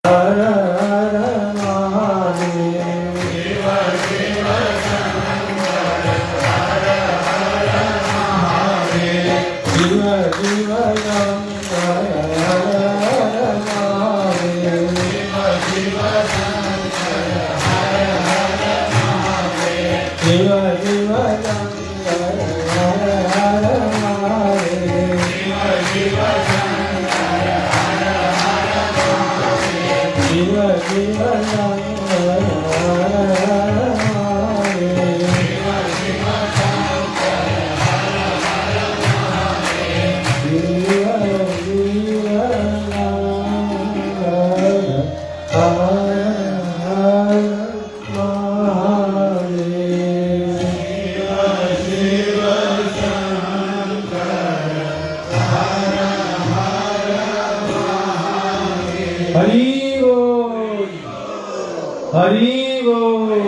હર હર મહાદેવ શિવ શિવ શંકર હર હર મહાદેવ શિવ શિવ શંકર હર હર મહાદેવ શિવ શિવ શંકર હર હર મહાદેવ શિવ શિવ શંકર હર હર મહાદેવ શિવ શિવ શિવ શિવ શંકર હર હર મહાદેવ શિવ શિવ શંકર હર હર મહાદેવ શિવ શિવ શંકર હર હર મહાદેવ શિવ શિવ શંકર હર હર મહાદેવ હરિ બોલ હરિ બોલ